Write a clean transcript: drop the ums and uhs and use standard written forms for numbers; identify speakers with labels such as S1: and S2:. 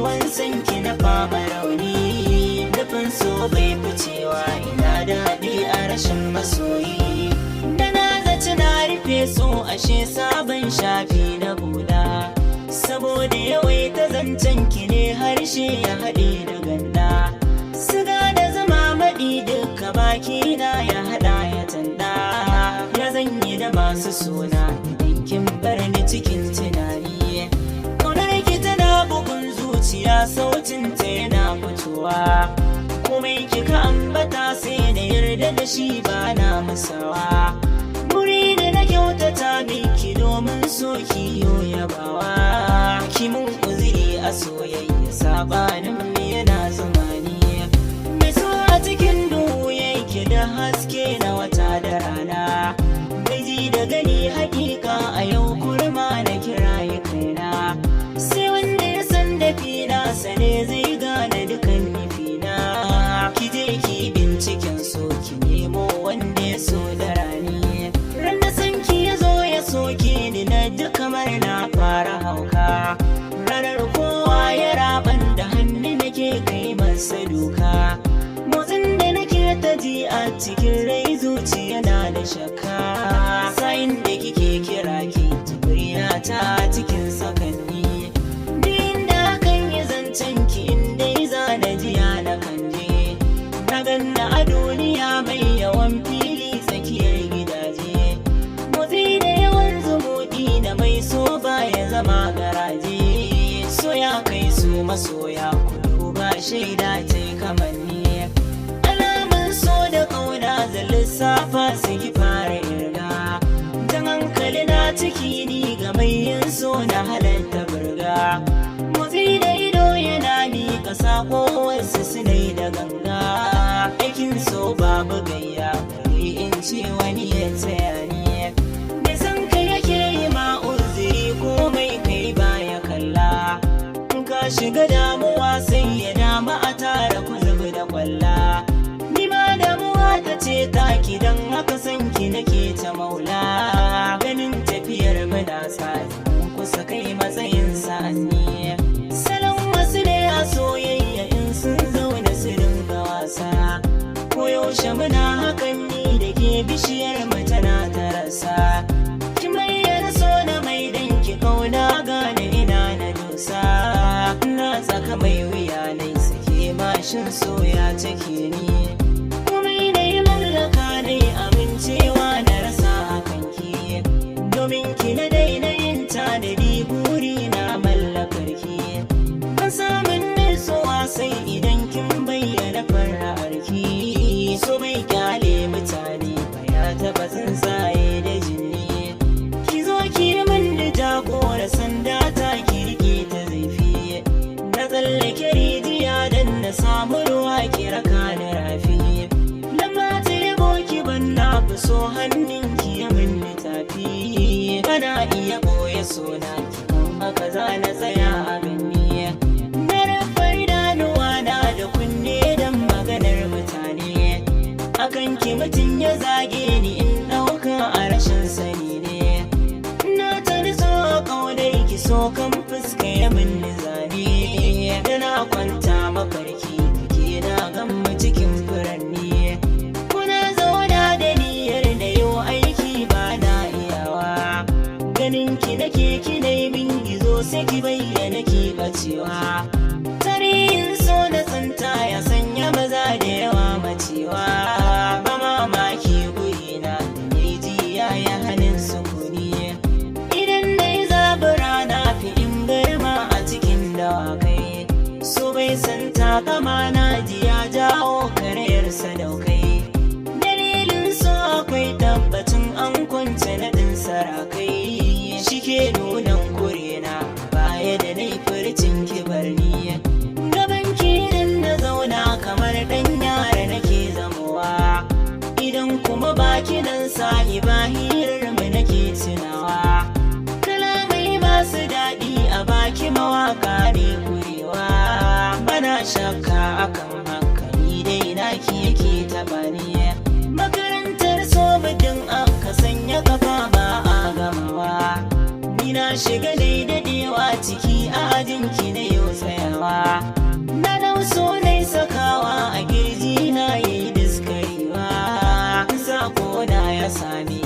S1: yawan sanki na fama rauni, nufin so bai ficewa ina daɗi a rashin masoyi. Da na zaci na rufe so ashe sabon shafi na bula, saboda yawaita zancen ki ne harshe ya haɗe da ganda. Siga da zama maɗi duka bakina ya haɗa ya tanda. Ya zanyi da masu suna idan kin bar ni cikin tunani. Ƙaunar ki tana bugun zuciya, sautin ta yana fitowa. Komai kika ambata sai na yarda da shi ba na musawa. Muri da na kyautata miki domin so kiyo yabawa. Ki mun uzuri a soyayya sabanin mu yana zamani. Mai so a cikin duhu yake da haske na wata da rana. Bai ji da gani hakika a yau kurma na kiraye kaina. Sai wanda ya san da fina sane zai gane dukan nufina. Ki je ki binciken so ki nemo wanda ya so da rani. Ran da sanki ya zo ya soke ni na duk kamar na fara hauka. Ranar kowa ya raban da hannu nake kai masa duka. Motsin da nake ta ji a cikin rai zuciya na da shakka. Sayin da kike kira ki turiya ta cikin sakanni. Din da kan yi zancen ki inda za na jiya na kanje. Na ganna a duniya mai yawan fili tsakiyar gidaje. Motsi da yawan zumuɗi na mai so baya zama garaje. So ya kai su masoya kudu ba shaida ta kamanni. Alamun so da ƙauna da lissafa su yi fara irga. Jan hankali na ciki ni ga mai yin so na halatta burga. Motsi da ido yana miƙa sako wasu sinai da ganga. Aikin so babu gayya bari in ce wani ya tsaya ni. Me san kai yake yi ma uzuri komai kai baya kalla. Ka shiga damuwa sai ya dama a tara ku zubi da kwalla. Ni ma damuwa ta ce taki don haka san ki nake ta maula. Ganin tafiyar muna sa kusa kai matsayin sa'anni. Salon wasu ne a soyayya in sun zauna su dinga wasa. Koyaushe muna hakan ni da ke bishiyar mu tana ta rasa. Ki bayyana so na mai danki kauna gane ina na dosa. Na tsaka mai wuya nai sake mashin soya take ni. Komai na yi mallaka nai amincewa na rasa hakan ki. Domin ki na daina yin tanadi buri na mallakar ki. Ban samun nutsuwa sai idan kin bayyana fara'ar ki. So bai kyale mutane ba ya taɓa tsuntsaye da jini. Ki zo ki min da jagora sanda ta ki rike ta zaifi. Na tsallake rijiya don na samu ruwa ki raka da rafi. Lamba ta yabo ki ban na fi so hannun ki ya min tafi. Kana iya ɓoye sona ki haka za na tsaya a ganni. Na rafar idanuwa na da kunne don maganar mutane. Akan ki mutum ya zage ni in ɗauka a rashin sani ne. Na tani so ƙaunar ki so kan fuska ya min zane. Da na kwanta mafarki ke na gamma cikin furanni. Kuna zauna da niyyar da yau aiki ba na iyawa. Ganin ki nake ki nai min gizo sai ki bayyana ki bacewa. Tarihin so na tsinta ya sanya maza da yawa macewa. Ba mamaki guri na da jiya ya hannun sukuni. Idan na yi zabura na fi in garma a cikin dawakai. So bai san takama na ji ya jawo karayar sadaukai. Dalilin so akwai tabbacin an kwance naɗin sarakai. Shi ke nunan kurena baya da na furcin kibarni. Gaban kirin na zauna kamar ɗan yara nake zamowa. Idan kuma baki nan sahiba hirar mu nake tunawa. Kalamai masu daɗi a baki mawaka ne kurewa. Bana shakka akan haka ni dai naki yake taɓa ni. Makarantar so mutum aka sanya kafa ba a gamawa. Ni na shiga dai daɗewa ciki a ajinki na yau tsayawa. damuwa na dauso ne sakawa a girji na yi diskarewa sako na ya sami